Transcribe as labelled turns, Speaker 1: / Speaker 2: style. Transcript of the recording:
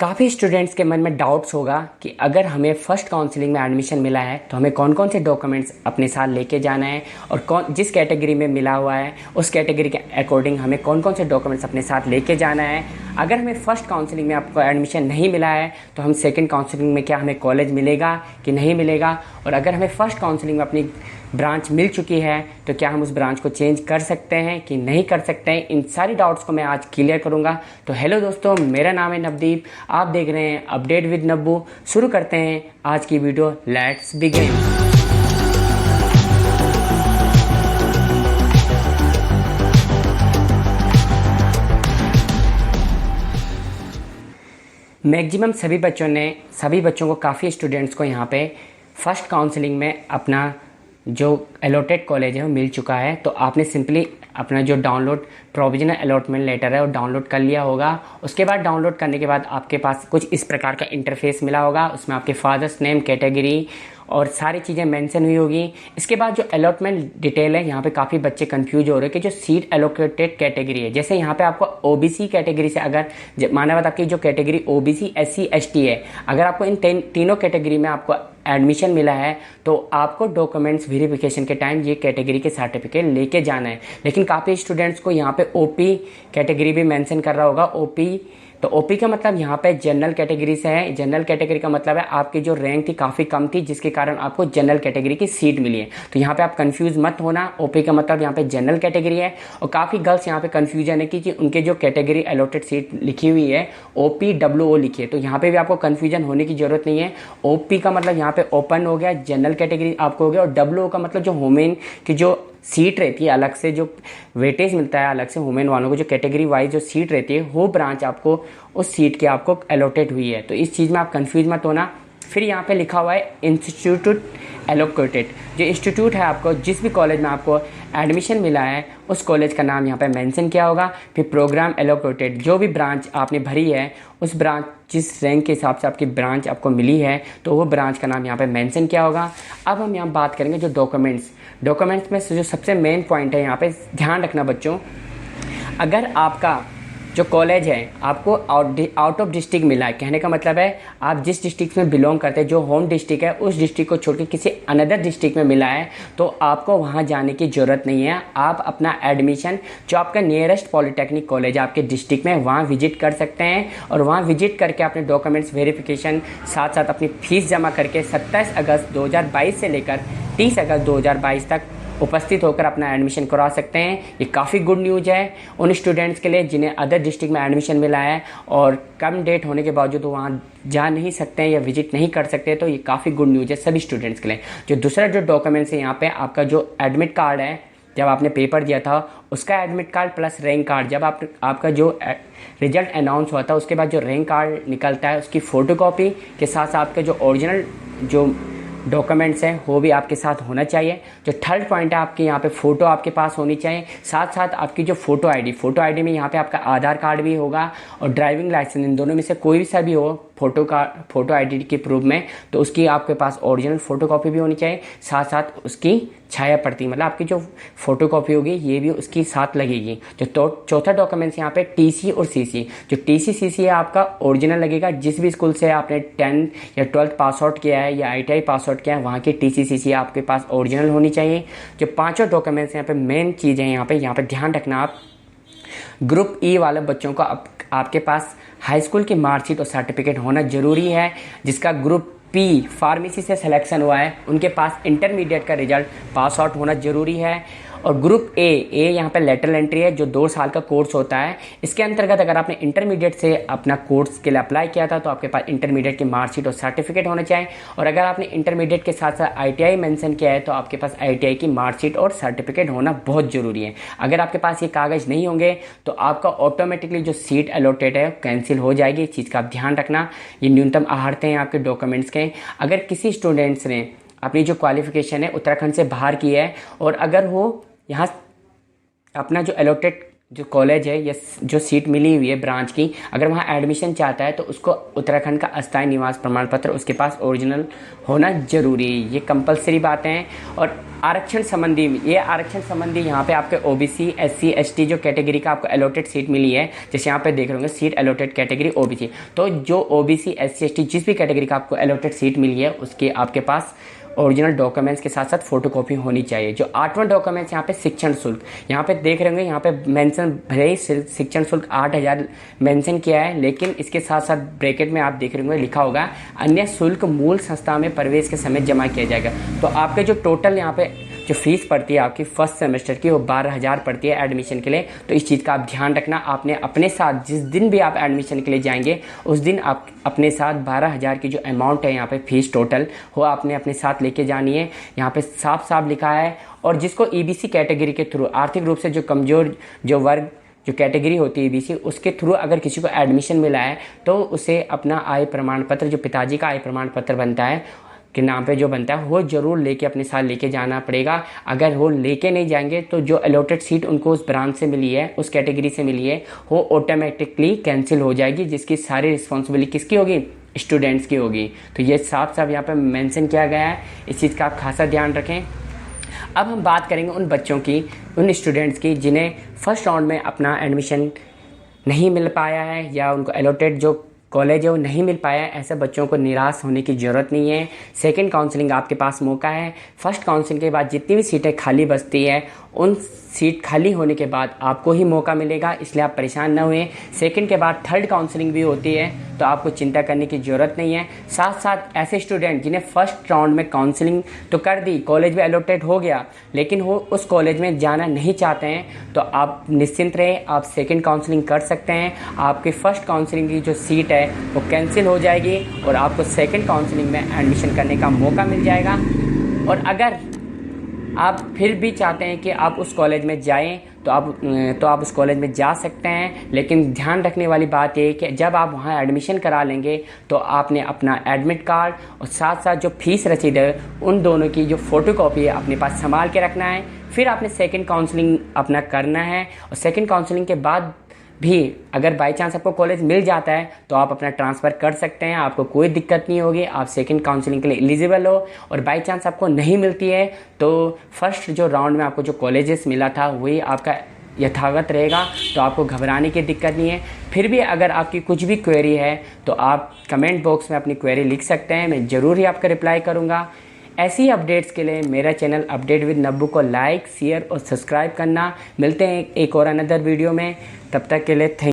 Speaker 1: काफ़ी स्टूडेंट्स के मन में डाउट्स होगा कि अगर हमें फ़र्स्ट काउंसलिंग में एडमिशन मिला है तो हमें कौन कौन से डॉक्यूमेंट्स अपने साथ लेके जाना है और कौन जिस कैटेगरी में मिला हुआ है उस कैटेगरी के अकॉर्डिंग हमें कौन कौन से डॉक्यूमेंट्स अपने साथ लेके जाना है। अगर हमें फ़र्स्ट काउंसलिंग में आपको एडमिशन नहीं मिला है तो हम सेकंड काउंसलिंग में क्या हमें कॉलेज मिलेगा कि नहीं मिलेगा, और अगर हमें फ़र्स्ट काउंसलिंग में अपनी ब्रांच मिल चुकी है तो क्या हम उस ब्रांच को चेंज कर सकते हैं कि नहीं कर सकते हैं। इन सारी डाउट्स को मैं आज क्लियर करूंगा। तो हेलो दोस्तों, मेरा नाम है नवदीप, आप देख रहे हैं अपडेट विद नब्बू। शुरू करते हैं आज की वीडियो, लेट्स बिगिन। मैक्सिमम सभी बच्चों को काफ़ी स्टूडेंट्स को यहाँ पे फर्स्ट काउंसलिंग में अपना जो अलॉटेड कॉलेज है वो मिल चुका है। तो आपने सिंपली अपना जो डाउनलोड प्रोविजनल अलॉटमेंट लेटर है वो डाउनलोड कर लिया होगा। उसके बाद डाउनलोड करने के बाद आपके पास कुछ इस प्रकार का इंटरफेस मिला होगा। उसमें आपके फादर्स नेम, कैटेगरी और सारी चीज़ें मेंशन हुई होगी। इसके बाद जो अलॉटमेंट डिटेल है, यहाँ पे काफ़ी बच्चे कंफ्यूज हो रहे हैं कि जो सीट एलोकेटेड कैटेगरी है, जैसे यहाँ पे आपको ओबीसी कैटेगरी से अगर माना बात आपकी जो कैटेगरी ओबीसी एससी एसटी है, अगर आपको इन तीनों कैटेगरी में आपको एडमिशन मिला है तो आपको डॉक्यूमेंट्स वेरिफिकेशन के टाइम ये कैटेगरी के सर्टिफिकेट लेके जाना है। लेकिन काफ़ी स्टूडेंट्स को यहाँ पे ओपी कैटेगरी भी मेंशन कर रहा होगा। ओपी तो ओपी का मतलब यहाँ पे जनरल कैटेगरी से है। जनरल कैटेगरी का मतलब है आपकी जो रैंक थी काफ़ी कम थी, जिसके कारण आपको जनरल कैटेगरी की सीट मिली है। तो यहाँ पे आप कंफ्यूज मत होना, ओपी का मतलब यहाँ पे जनरल कैटेगरी है। और काफ़ी गर्ल्स यहाँ पे कंफ्यूजन है कि उनके जो कैटेगरी अलॉटेड सीट लिखी हुई है OPWO लिखी है, तो यहाँ पे भी आपको कंफ्यूजन होने की जरूरत नहीं है। ओपी का मतलब यहाँ पे ओपन हो गया, जनरल कैटेगरी आपको हो गया, और WO का मतलब जो वुमेन की जो सीट रहती है, अलग से जो वेटेज मिलता है अलग से वुमेन वालों को, जो कैटेगरी वाइज जो सीट रहती है वो ब्रांच आपको उस सीट की आपको अलॉटेड हुई है। तो इस चीज़ में आप कंफ्यूज मत होना। फिर यहाँ पे लिखा हुआ है इंस्टीट्यूट एलोकेटेड। जो इंस्टीट्यूट है, आपको जिस भी कॉलेज में आपको एडमिशन मिला है उस कॉलेज का नाम यहाँ पे मेंशन किया होगा। फिर प्रोग्राम एलोकेटेड, जो भी ब्रांच आपने भरी है उस ब्रांच जिस रैंक के हिसाब से आपकी ब्रांच आपको मिली है तो वो ब्रांच का नाम यहाँ पे मेंशन किया होगा। अब हम यहाँ बात करेंगे जो डॉक्यूमेंट्स में से जो सबसे मेन पॉइंट है, यहाँ पे ध्यान रखना बच्चों, अगर आपका जो कॉलेज है आपको आउट ऑफ डिस्ट्रिक्ट मिला है, कहने का मतलब है आप जिस डिस्ट्रिक्ट में बिलोंग करते हैं, जो होम डिस्ट्रिक्ट है उस डिस्ट्रिक्ट को छोड़ के किसी अनदर डिस्ट्रिक्ट में मिला है, तो आपको वहां जाने की ज़रूरत नहीं है। आप अपना एडमिशन जो आपका नियरेस्ट पॉलिटेक्निक कॉलेज है आपके डिस्ट्रिक्ट में, वहाँ विजिट कर सकते हैं और वहाँ विजिट करके अपने डॉक्यूमेंट्स वेरिफिकेशन साथ साथ अपनी फीस जमा करके 27 अगस्त 2022 से लेकर 30 अगस्त 2022 तक उपस्थित होकर अपना एडमिशन करवा सकते हैं। ये काफ़ी गुड न्यूज़ है उन स्टूडेंट्स के लिए जिन्हें अदर डिस्ट्रिक्ट में एडमिशन मिला है और कम डेट होने के बावजूद वहाँ जा नहीं सकते हैं या विजिट नहीं कर सकते, तो ये काफ़ी गुड न्यूज़ है सभी स्टूडेंट्स के लिए। जो दूसरा जो डॉक्यूमेंट्स है यहाँ पे, आपका जो एडमिट कार्ड है, जब आपने पेपर दिया था उसका admit card plus rank card, जब आपका जो रिजल्ट अनाउंस हुआ था उसके बाद जो रैंक कार्ड निकलता है उसकी फ़ोटोकॉपी के साथ साथ आपके जो ओरिजिनल जो डॉक्यूमेंट्स हैं वो भी आपके साथ होना चाहिए। जो थर्ड पॉइंट है, आपके यहाँ पे फ़ोटो आपके पास होनी चाहिए, साथ साथ आपकी जो फ़ोटो आईडी में यहाँ पे आपका आधार कार्ड भी होगा और ड्राइविंग लाइसेंस, इन दोनों में से कोई सा भी हो फ़ोटो आईडी के प्रूफ में, तो उसकी आपके पास ओरिजिनल फ़ोटोकॉपी भी होनी चाहिए, साथ साथ उसकी छाया प्रति, मतलब आपकी जो फ़ोटोकॉपी होगी ये भी उसकी साथ लगेगी। जो चौथा डॉक्यूमेंट्स यहाँ पे TC और CC, जो TC CC है आपका ओरिजिनल लगेगा, जिस भी स्कूल से आपने 10th या 12th पास आउट किया है या ITI पास आउट किया है वहाँ की TC CC आपके पास ओरिजिनल होनी चाहिए। जो पाँचों डॉक्यूमेंट्स यहाँ पे मेन चीज़ है, यहाँ पे ध्यान रखना आप, ग्रुप E वाले बच्चों को आपके पास हाई स्कूल की मार्कशीट और सर्टिफिकेट होना जरूरी है। जिसका ग्रुप P फार्मेसी से सिलेक्शन हुआ है उनके पास इंटरमीडिएट का रिजल्ट पास आउट होना जरूरी है। और ग्रुप A यहाँ पे लेटरल एंट्री है, जो 2 साल का कोर्स होता है। इसके अंतर्गत अगर आपने इंटरमीडिएट से अपना कोर्स के लिए अप्लाई किया था तो आपके पास इंटरमीडिएट की मार्कशीट और सर्टिफिकेट होना चाहिए। और अगर आपने इंटरमीडिएट के साथ साथ ITI मेंशन किया है तो आपके पास ITI की मार्कशीट और सर्टिफिकेट होना बहुत ज़रूरी है। अगर आपके पास ये कागज़ नहीं होंगे तो आपका ऑटोमेटिकली जो सीट अलॉटेड है कैंसिल हो जाएगी। इस चीज़ का आप ध्यान रखना। ये न्यूनतम आहर्ते हैं आपके डॉक्यूमेंट्स के। अगर किसी स्टूडेंट्स ने अपनी जो क्वालिफिकेशन है उत्तराखंड से बाहर की है और अगर वो यहाँ अपना जो अलॉटेड जो कॉलेज है या जो सीट मिली हुई है ब्रांच की, अगर वहाँ एडमिशन चाहता है तो उसको उत्तराखंड का अस्थायी निवास प्रमाण पत्र उसके पास ओरिजिनल होना जरूरी है। ये कंपलसरी बातें हैं। और आरक्षण संबंधी यहाँ पे आपके ओबीसी, एससी, एसटी जो कैटेगरी का आपको अलॉटेड सीट मिली है, जैसे यहाँ पे देख रहे होंगे सीट अलॉटेड कैटेगरी ओबीसी, तो जो ओबीसी, एससी, एसटी जिस भी कैटेगरी का आपको अलॉटेड सीट मिली है उसके आपके पास ओरिजिनल डॉक्यूमेंट्स के साथ साथ फोटोकॉपी होनी चाहिए। जो 8वां डॉक्यूमेंट्स यहाँ पे शिक्षण शुल्क, यहाँ पे देख रहे होंगे यहाँ पे मेंशन, भले ही शिक्षण शुल्क 8,000 मेंशन किया है, लेकिन इसके साथ साथ ब्रैकेट में आप देख रहे होंगे लिखा होगा अन्य शुल्क मूल संस्था में प्रवेश के समय जमा किया जाएगा। तो आपके जो टोटल यहाँ पे जो फीस पड़ती है आपकी फर्स्ट सेमेस्टर की वो 12,000 पड़ती है एडमिशन के लिए। तो इस चीज़ का आप ध्यान रखना। आपने अपने साथ जिस दिन भी आप एडमिशन के लिए जाएंगे उस दिन आप अपने साथ 12,000 की जो अमाउंट है यहाँ पे फीस टोटल वो आपने अपने साथ लेके जानी है। यहाँ पे साफ साफ लिखा है। और जिसको ईबीसी कैटेगरी के थ्रू आर्थिक रूप से जो कमज़ोर जो वर्ग जो कैटेगरी होती है ईबीसी, उसके थ्रू अगर किसी को एडमिशन मिला है तो उसे अपना आय प्रमाण पत्र, जो पिताजी का आय प्रमाण पत्र बनता है के नाम पे जो बनता है, वो ज़रूर लेके अपने साथ लेके जाना पड़ेगा। अगर वो लेके नहीं जाएंगे तो जो अलॉटेड सीट उनको उस ब्रांच से मिली है, उस कैटेगरी से मिली है, वो ऑटोमेटिकली कैंसिल हो जाएगी, जिसकी सारी रिस्पॉन्सिबिलिटी किसकी होगी? स्टूडेंट्स की होगी। तो ये साफ साफ यहाँ पर मेंशन किया गया है। इस चीज़ का आप खासा ध्यान रखें। अब हम बात करेंगे उन बच्चों की, उन स्टूडेंट्स की जिन्हें फर्स्ट राउंड में अपना एडमिशन नहीं मिल पाया है या उनको अलॉटेड जो कॉलेज है वो नहीं मिल पाया है। ऐसे बच्चों को निराश होने की ज़रूरत नहीं है। सेकंड काउंसलिंग आपके पास मौका है। फर्स्ट काउंसलिंग के बाद जितनी भी सीटें खाली बचती है उन सीट खाली होने के बाद आपको ही मौका मिलेगा, इसलिए आप परेशान ना हुए। सेकंड के बाद थर्ड काउंसलिंग भी होती है, तो आपको चिंता करने की ज़रूरत नहीं है। साथ साथ ऐसे स्टूडेंट जिन्हें फर्स्ट राउंड में काउंसलिंग तो कर दी, कॉलेज में अलॉटेड हो गया, लेकिन वो उस कॉलेज में जाना नहीं चाहते हैं, तो आप निश्चिंत रहें, आप सेकंड काउंसलिंग कर सकते हैं। आपकी फर्स्ट काउंसलिंग की जो सीट है वो कैंसिल हो जाएगी और आपको सेकंड काउंसलिंग में एडमिशन करने का मौका मिल जाएगा। और अगर आप फिर भी चाहते हैं कि आप उस कॉलेज में जाएं तो आप उस कॉलेज में जा सकते हैं, लेकिन ध्यान रखने वाली बात ये है कि जब आप वहाँ एडमिशन करा लेंगे तो आपने अपना एडमिट कार्ड और साथ साथ जो फीस रसीद है उन दोनों की जो फोटोकॉपी है अपने पास संभाल के रखना है। फिर आपने सेकंड काउंसलिंग अपना करना है और सेकंड काउंसलिंग के बाद भी अगर बाई चांस आपको कॉलेज मिल जाता है तो आप अपना ट्रांसफ़र कर सकते हैं, आपको कोई दिक्कत नहीं होगी, आप सेकंड काउंसलिंग के लिए एलिजिबल हो। और बाई चांस आपको नहीं मिलती है तो फर्स्ट जो राउंड में आपको जो कॉलेजेस मिला था वही आपका यथावत रहेगा, तो आपको घबराने की दिक्कत नहीं है। फिर भी अगर आपकी कुछ भी क्वेरी है तो आप कमेंट बॉक्स में अपनी क्वेरी लिख सकते हैं, मैं ज़रूर ही आपका रिप्लाई करूँगा। ऐसी अपडेट्स के लिए मेरा चैनल अपडेट विद नब्बू को लाइक, शेयर और सब्सक्राइब करना। मिलते हैं एक और अनदर वीडियो में, तब तक के लिए थैंक